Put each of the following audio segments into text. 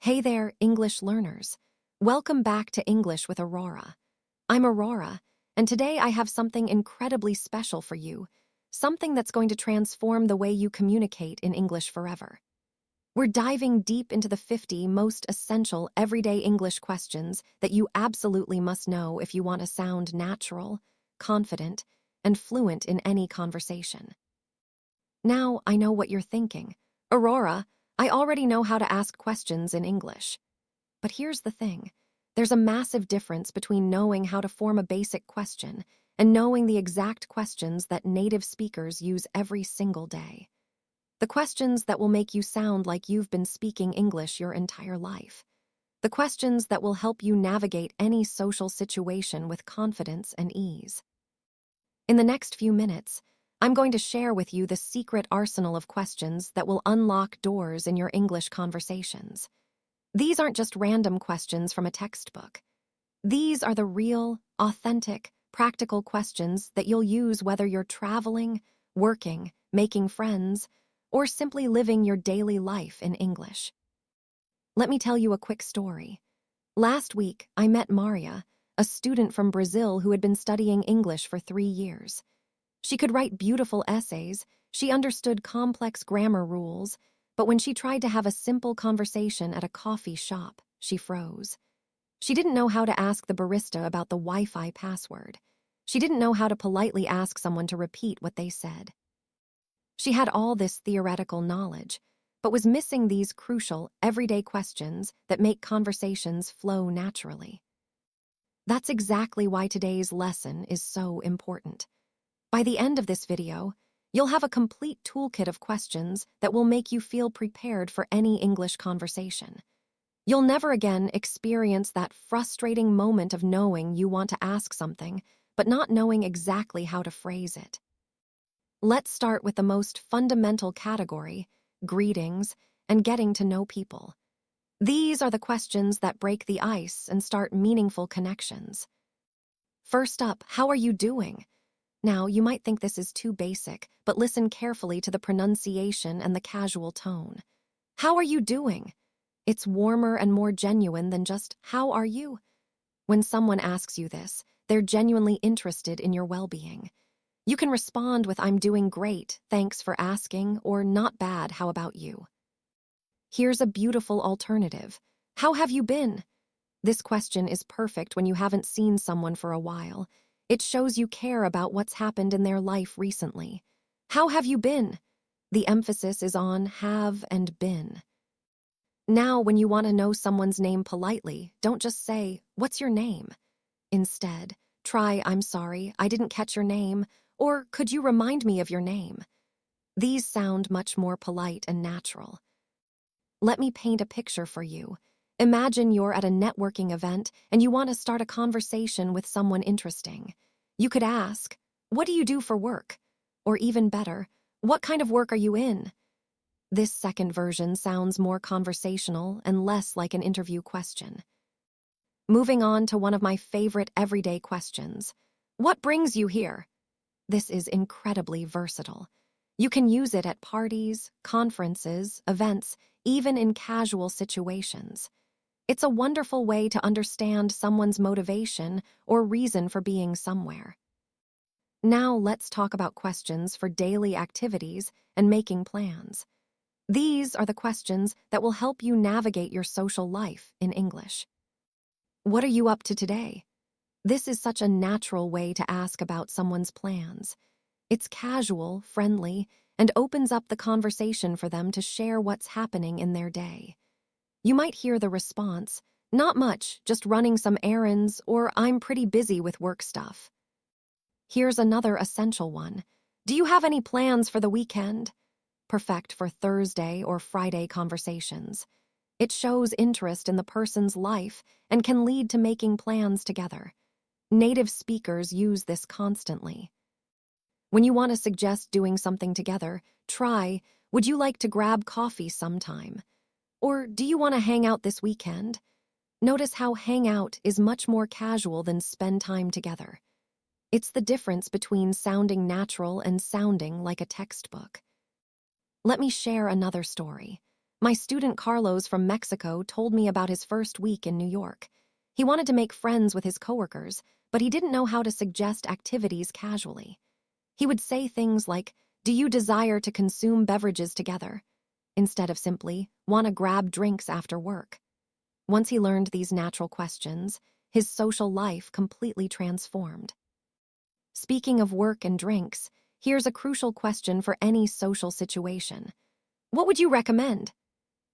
Hey there, English learners. Welcome back to English with Aurora. I'm Aurora, and today I have something incredibly special for you, something that's going to transform the way you communicate in English forever. We're diving deep into the 50 most essential everyday English questions that you absolutely must know if you want to sound natural, confident, and fluent in any conversation. Now I know what you're thinking. Aurora, I already know how to ask questions in English. But here's the thing. There's a massive difference between knowing how to form a basic question and knowing the exact questions that native speakers use every single day. The questions that will make you sound like you've been speaking English your entire life. The questions that will help you navigate any social situation with confidence and ease. In the next few minutes, I'm going to share with you the secret arsenal of questions that will unlock doors in your English conversations. These aren't just random questions from a textbook. These are the real, authentic, practical questions that you'll use whether you're traveling, working, making friends, or simply living your daily life in English. Let me tell you a quick story. Last week, I met Maria, a student from Brazil who had been studying English for 3 years. She could write beautiful essays, she understood complex grammar rules, but when she tried to have a simple conversation at a coffee shop, she froze. She didn't know how to ask the barista about the Wi-Fi password. She didn't know how to politely ask someone to repeat what they said. She had all this theoretical knowledge, but was missing these crucial, everyday questions that make conversations flow naturally. That's exactly why today's lesson is so important. By the end of this video, you'll have a complete toolkit of questions that will make you feel prepared for any English conversation. You'll never again experience that frustrating moment of knowing you want to ask something, but not knowing exactly how to phrase it. Let's start with the most fundamental category, greetings, and getting to know people. These are the questions that break the ice and start meaningful connections. First up, how are you doing? Now, you might think this is too basic, but listen carefully to the pronunciation and the casual tone. How are you doing? It's warmer and more genuine than just, how are you? When someone asks you this, they're genuinely interested in your well-being. You can respond with, I'm doing great, thanks for asking, or not bad, how about you? Here's a beautiful alternative. How have you been? This question is perfect when you haven't seen someone for a while. It shows you care about what's happened in their life recently. How have you been? The emphasis is on have and been. Now, when you want to know someone's name politely, don't just say, what's your name? Instead, try, I'm sorry, I didn't catch your name, or could you remind me of your name? These sound much more polite and natural. Let me paint a picture for you. Imagine you're at a networking event and you want to start a conversation with someone interesting. You could ask, what do you do for work? Or even better, what kind of work are you in? This second version sounds more conversational and less like an interview question. Moving on to one of my favorite everyday questions. What brings you here? This is incredibly versatile. You can use it at parties, conferences, events, even in casual situations. It's a wonderful way to understand someone's motivation or reason for being somewhere. Now let's talk about questions for daily activities and making plans. These are the questions that will help you navigate your social life in English. What are you up to today? This is such a natural way to ask about someone's plans. It's casual, friendly, and opens up the conversation for them to share what's happening in their day. You might hear the response, not much, just running some errands, or I'm pretty busy with work stuff. Here's another essential one. Do you have any plans for the weekend? Perfect for Thursday or Friday conversations. It shows interest in the person's life and can lead to making plans together. Native speakers use this constantly. When you want to suggest doing something together, try, would you like to grab coffee sometime? Or do you want to hang out this weekend? Notice how hang out is much more casual than spend time together. It's the difference between sounding natural and sounding like a textbook. Let me share another story. My student Carlos from Mexico told me about his first week in New York. He wanted to make friends with his coworkers, but he didn't know how to suggest activities casually. He would say things like, "Do you desire to consume beverages together?" instead of simply, "Want to grab drinks after work?" Once he learned these natural questions, his social life completely transformed. Speaking of work and drinks, here's a crucial question for any social situation. What would you recommend?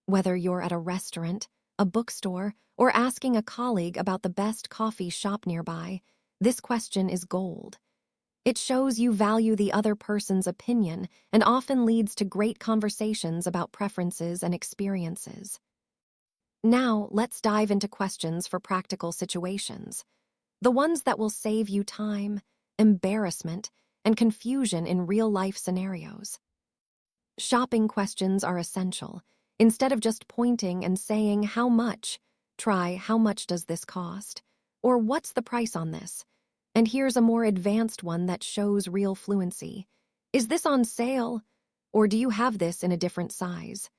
Whether you're at a restaurant, a bookstore, or asking a colleague about the best coffee shop nearby, this question is gold. It shows you value the other person's opinion and often leads to great conversations about preferences and experiences. Now, let's dive into questions for practical situations. The ones that will save you time, embarrassment, and confusion in real-life scenarios. Shopping questions are essential. Instead of just pointing and saying, "How much?" try, "How much does this cost?" Or, "What's the price on this?" And here's a more advanced one that shows real fluency. "Is this on sale?" Or, "Do you have this in a different size?"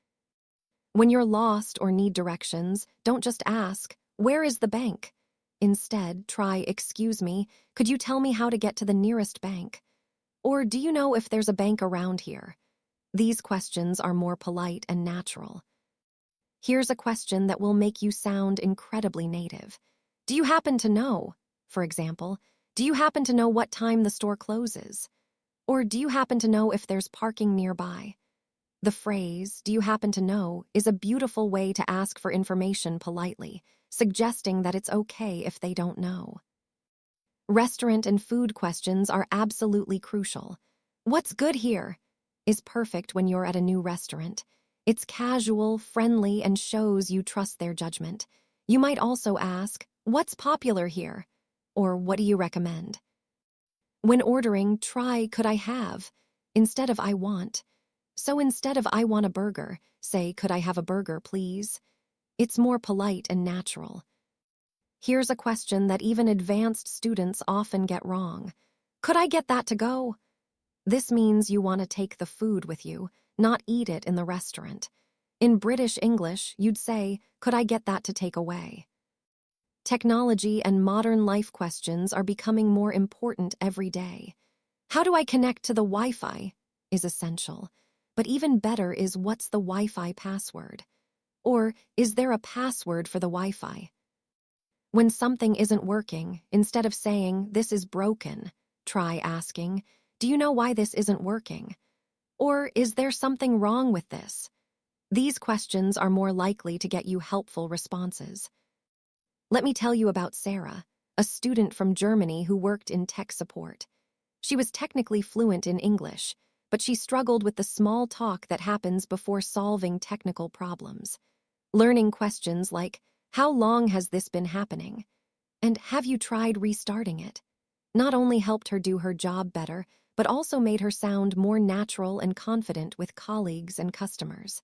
When you're lost or need directions, don't just ask, "Where is the bank?" Instead, try, "Excuse me, could you tell me how to get to the nearest bank?" Or, "Do you know if there's a bank around here?" These questions are more polite and natural. Here's a question that will make you sound incredibly native. "Do you happen to know?" For example, "Do you happen to know what time the store closes?" Or, "Do you happen to know if there's parking nearby?" The phrase, "Do you happen to know?" is a beautiful way to ask for information politely, suggesting that it's okay if they don't know. Restaurant and food questions are absolutely crucial. "What's good here?" is perfect when you're at a new restaurant. It's casual, friendly, and shows you trust their judgment. You might also ask, "What's popular here?" Or, "What do you recommend?" When ordering, try, "Could I have?" instead of "I want." So instead of "I want a burger," say, "Could I have a burger, please?" It's more polite and natural. Here's a question that even advanced students often get wrong. "Could I get that to go?" This means you want to take the food with you, not eat it in the restaurant. In British English, you'd say, "Could I get that to take away?" Technology and modern life questions are becoming more important every day. "How do I connect to the Wi-Fi?" is essential. But even better is, "What's the Wi-Fi password?" Or, "Is there a password for the Wi-Fi?" When something isn't working, instead of saying, "This is broken," try asking, "Do you know why this isn't working?" Or, "Is there something wrong with this?" These questions are more likely to get you helpful responses. Let me tell you about Sarah, a student from Germany who worked in tech support. She was technically fluent in English, but she struggled with the small talk that happens before solving technical problems. Learning questions like, "How long has this been happening?" and "Have you tried restarting it?" not only helped her do her job better, but also made her sound more natural and confident with colleagues and customers.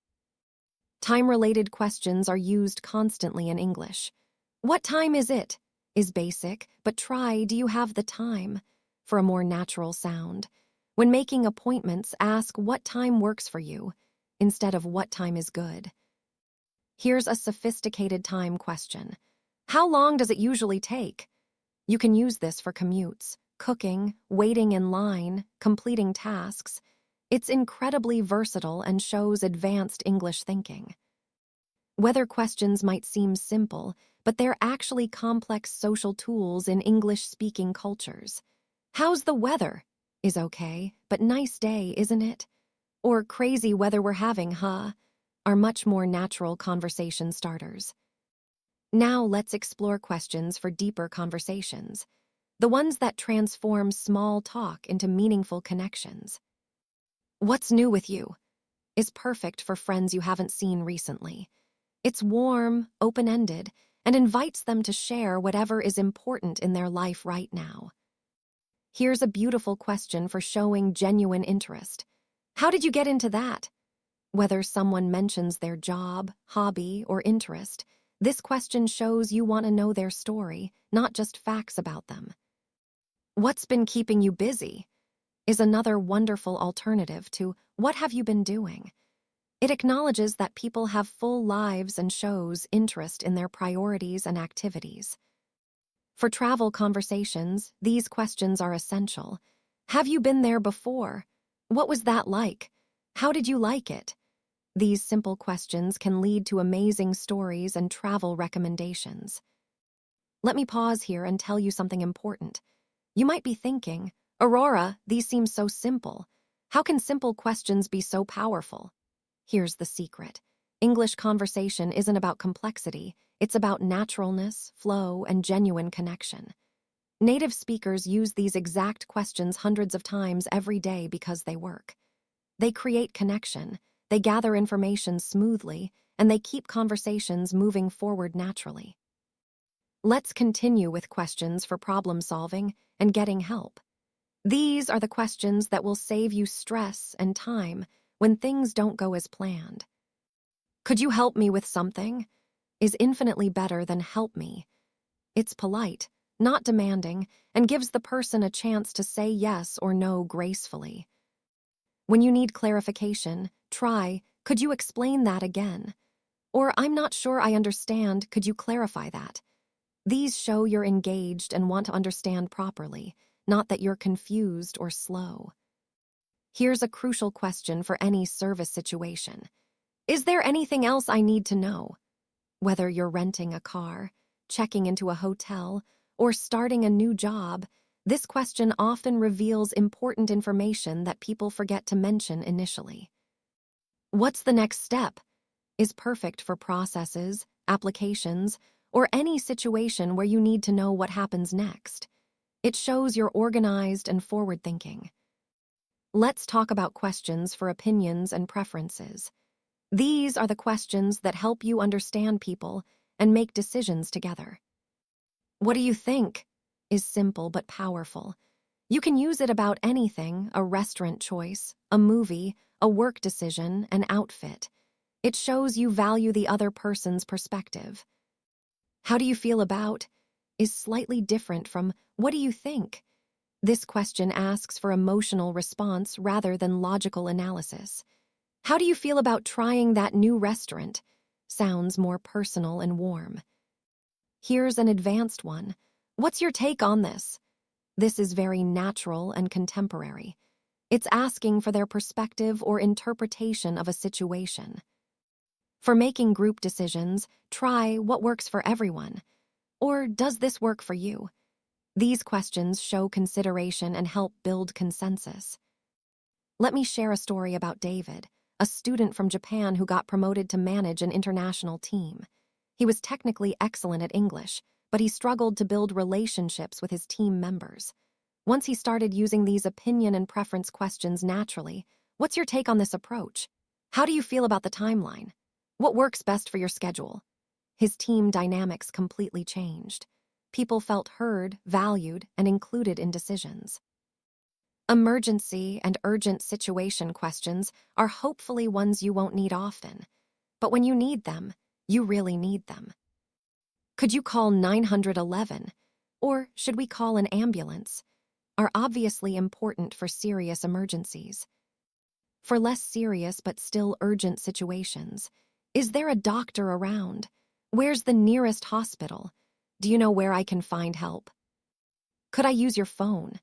Time-related questions are used constantly in English. "What time is it?" is basic, but try, "Do you have the time?" for a more natural sound. When making appointments, ask, "What time works for you?" instead of "What time is good?" Here's a sophisticated time question. "How long does it usually take?" You can use this for commutes, cooking, waiting in line, completing tasks. It's incredibly versatile and shows advanced English thinking. Weather questions might seem simple, but they're actually complex social tools in English-speaking cultures. "How's the weather?" is okay, but "Nice day, isn't it?" Or "Crazy weather we're having, huh?" are much more natural conversation starters. Now let's explore questions for deeper conversations, the ones that transform small talk into meaningful connections. "What's new with you?" is perfect for friends you haven't seen recently. It's warm, open-ended, and invites them to share whatever is important in their life right now. Here's a beautiful question for showing genuine interest. "How did you get into that?" Whether someone mentions their job, hobby, or interest, this question shows you want to know their story, not just facts about them. "What's been keeping you busy?" is another wonderful alternative to "What have you been doing?" It acknowledges that people have full lives and shows interest in their priorities and activities. For travel conversations, these questions are essential. Have you been there before? What was that like? How did you like it? These simple questions can lead to amazing stories and travel recommendations. Let me pause here and tell you something important. You might be thinking, Aurora, these seem so simple. How can simple questions be so powerful? Here's the secret. English conversation isn't about complexity, it's about naturalness, flow, and genuine connection. Native speakers use these exact questions hundreds of times every day because they work. They create connection, they gather information smoothly, and they keep conversations moving forward naturally. Let's continue with questions for problem solving and getting help. These are the questions that will save you stress and time when things don't go as planned. Could you help me with something? Is infinitely better than help me. It's polite, not demanding, and gives the person a chance to say yes or no gracefully. When you need clarification, try, could you explain that again? Or, I'm not sure I understand, could you clarify that? These show you're engaged and want to understand properly, not that you're confused or slow. Here's a crucial question for any service situation. Is there anything else I need to know? Whether you're renting a car, checking into a hotel, or starting a new job, this question often reveals important information that people forget to mention initially. What's the next step? Is perfect for processes, applications, or any situation where you need to know what happens next. It shows you're organized and forward-thinking. Let's talk about questions for opinions and preferences. These are the questions that help you understand people and make decisions together. What do you think? Is simple but powerful. You can use it about anything, a restaurant choice, a movie, a work decision, an outfit. It shows you value the other person's perspective. How do you feel about? Is slightly different from what do you think? This question asks for emotional response rather than logical analysis. How do you feel about trying that new restaurant? Sounds more personal and warm. Here's an advanced one. What's your take on this? This is very natural and contemporary. It's asking for their perspective or interpretation of a situation. For making group decisions, try what works for everyone. Or does this work for you? These questions show consideration and help build consensus. Let me share a story about David, a student from Japan who got promoted to manage an international team. He was technically excellent at English, but he struggled to build relationships with his team members. Once he started using these opinion and preference questions naturally, what's your take on this approach? How do you feel about the timeline? What works best for your schedule? His team dynamics completely changed. People felt heard, valued, and included in decisions. Emergency and urgent situation questions are hopefully ones you won't need often. But when you need them, you really need them. Could you call 911? Or should we call an ambulance? Are obviously important for serious emergencies. For less serious but still urgent situations, is there a doctor around? Where's the nearest hospital? Do you know where I can find help? Could I use your phone?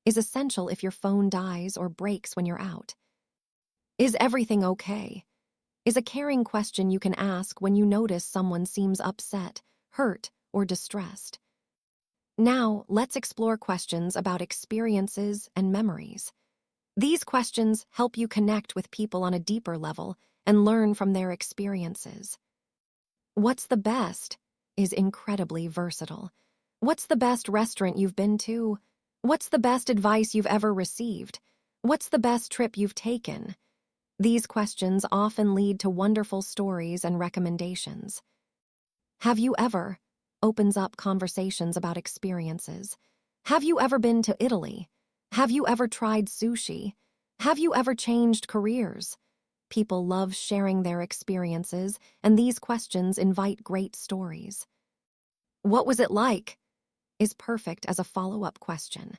Is essential if your phone dies or breaks when you're out. Is everything okay? Is a caring question you can ask when you notice someone seems upset, hurt, or distressed. Now, let's explore questions about experiences and memories. These questions help you connect with people on a deeper level and learn from their experiences. What's the best? Is incredibly versatile. What's the best restaurant you've been to? What's the best advice you've ever received? What's the best trip you've taken? These questions often lead to wonderful stories and recommendations. Have you ever? Opens up conversations about experiences. Have you ever been to Italy? Have you ever tried sushi? Have you ever changed careers? People love sharing their experiences, and these questions invite great stories. What was it like? Is perfect as a follow-up question.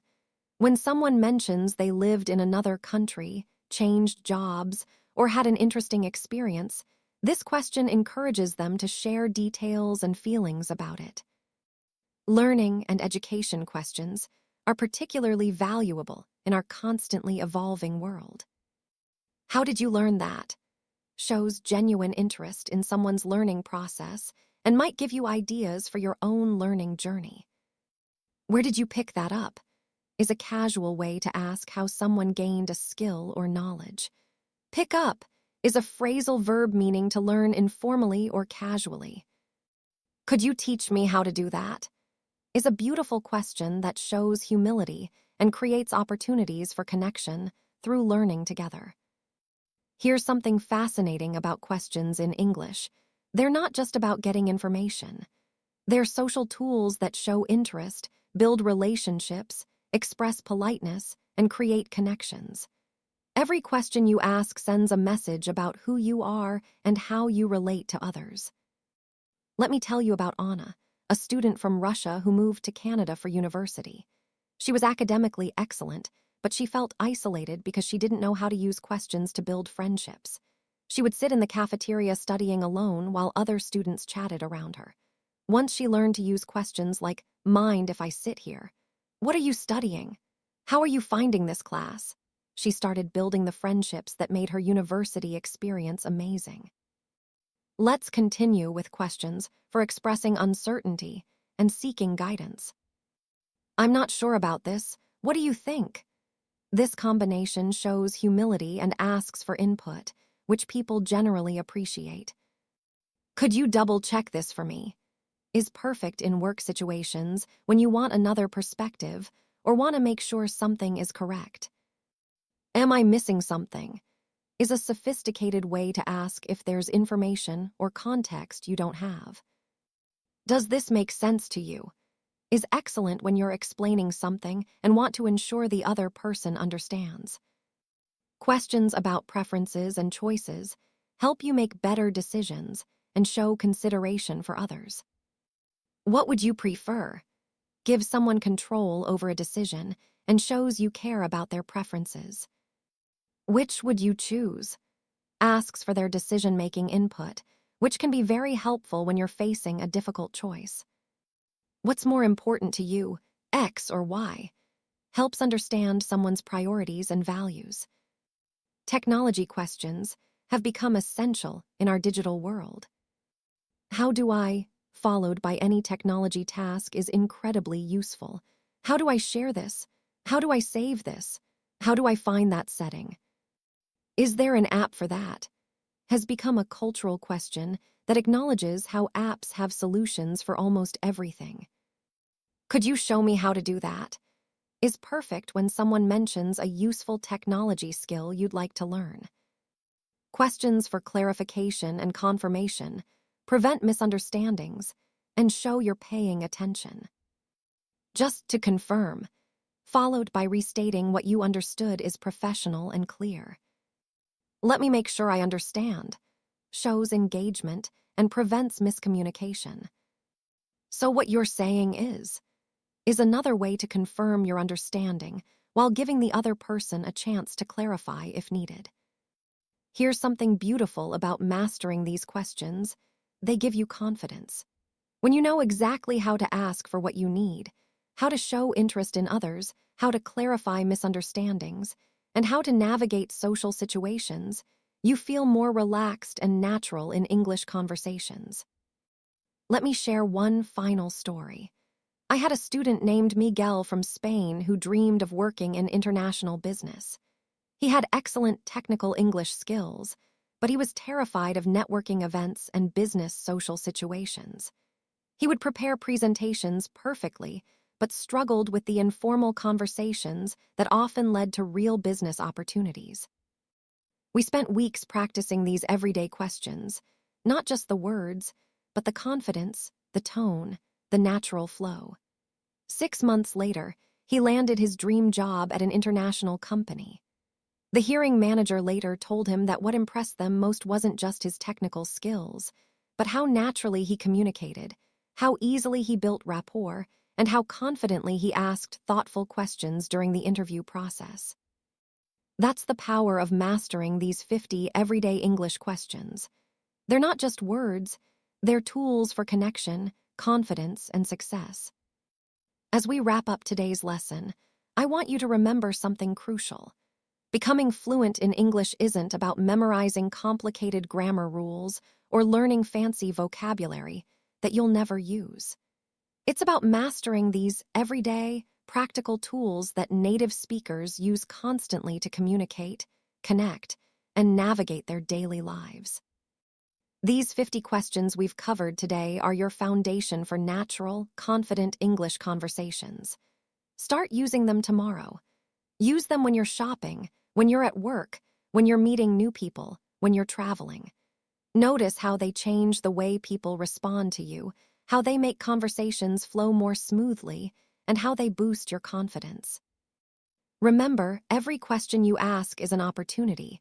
When someone mentions they lived in another country, changed jobs, or had an interesting experience, this question encourages them to share details and feelings about it. Learning and education questions are particularly valuable in our constantly evolving world. How did you learn that? Shows genuine interest in someone's learning process and might give you ideas for your own learning journey. Where did you pick that up? Is a casual way to ask how someone gained a skill or knowledge. Pick up is a phrasal verb meaning to learn informally or casually. Could you teach me how to do that? Is a beautiful question that shows humility and creates opportunities for connection through learning together. Here's something fascinating about questions in English. They're not just about getting information. They're social tools that show interest, build relationships, express politeness, and create connections. Every question you ask sends a message about who you are and how you relate to others. Let me tell you about Anna, a student from Russia who moved to Canada for university. She was academically excellent, but she felt isolated because she didn't know how to use questions to build friendships. She would sit in the cafeteria studying alone while other students chatted around her. Once she learned to use questions like, "Mind if I sit here?" "What are you studying?" "How are you finding this class?" She started building the friendships that made her university experience amazing. Let's continue with questions for expressing uncertainty and seeking guidance. "I'm not sure about this. What do you think?" This combination shows humility and asks for input, which people generally appreciate. "Could you double-check this for me?" Is perfect in work situations when you want another perspective or want to make sure something is correct. "Am I missing something?" Is a sophisticated way to ask if there's information or context you don't have. "Does this make sense to you?" Is excellent when you're explaining something and want to ensure the other person understands. Questions about preferences and choices help you make better decisions and show consideration for others. "What would you prefer?" Gives someone control over a decision and shows you care about their preferences. "Which would you choose?" Asks for their decision-making input, which can be very helpful when you're facing a difficult choice. "What's more important to you, X or Y?" Helps understand someone's priorities and values. Technology questions have become essential in our digital world. "How do I?" followed by any technology task is incredibly useful. "How do I share this? How do I save this? How do I find that setting? Is there an app for that?" Has become a cultural question that acknowledges how apps have solutions for almost everything. "Could you show me how to do that?" Is perfect when someone mentions a useful technology skill you'd like to learn. Questions for clarification and confirmation prevent misunderstandings and show you're paying attention. "Just to confirm," followed by restating what you understood is professional and clear. "Let me make sure I understand," shows engagement and prevents miscommunication. "So what you're saying is another way to confirm your understanding while giving the other person a chance to clarify if needed. Here's something beautiful about mastering these questions. They give you confidence. When you know exactly how to ask for what you need, how to show interest in others, how to clarify misunderstandings, and how to navigate social situations, you feel more relaxed and natural in English conversations. Let me share one final story. I had a student named Miguel from Spain who dreamed of working in international business. He had excellent technical English skills, but he was terrified of networking events and business social situations. He would prepare presentations perfectly, but struggled with the informal conversations that often led to real business opportunities. We spent weeks practicing these everyday questions, not just the words, but the confidence, the tone, the natural flow. 6 months later, he landed his dream job at an international company. The hearing manager later told him that what impressed them most wasn't just his technical skills, but how naturally he communicated, how easily he built rapport, and how confidently he asked thoughtful questions during the interview process. That's the power of mastering these 50 everyday English questions. They're not just words, they're tools for connection, confidence, and success. As we wrap up today's lesson, I want you to remember something crucial. Becoming fluent in English isn't about memorizing complicated grammar rules or learning fancy vocabulary that you'll never use. It's about mastering these everyday, practical tools that native speakers use constantly to communicate, connect, and navigate their daily lives. These 50 questions we've covered today are your foundation for natural, confident English conversations. Start using them tomorrow. Use them when you're shopping, when you're at work, when you're meeting new people, when you're traveling. Notice how they change the way people respond to you, how they make conversations flow more smoothly, and how they boost your confidence. Remember, every question you ask is an opportunity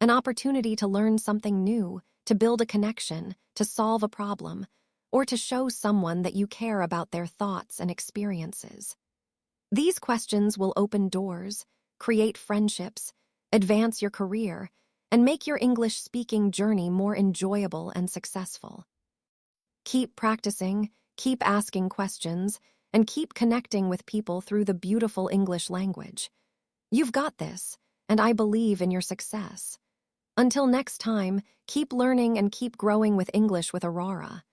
to learn something new, to build a connection, to solve a problem, or to show someone that you care about their thoughts and experiences. These questions will open doors, create friendships, advance your career, and make your English speaking journey more enjoyable and successful. Keep practicing, keep asking questions, and keep connecting with people through the beautiful English language. You've got this, and I believe in your success. Until next time, keep learning and keep growing with English with Aurora.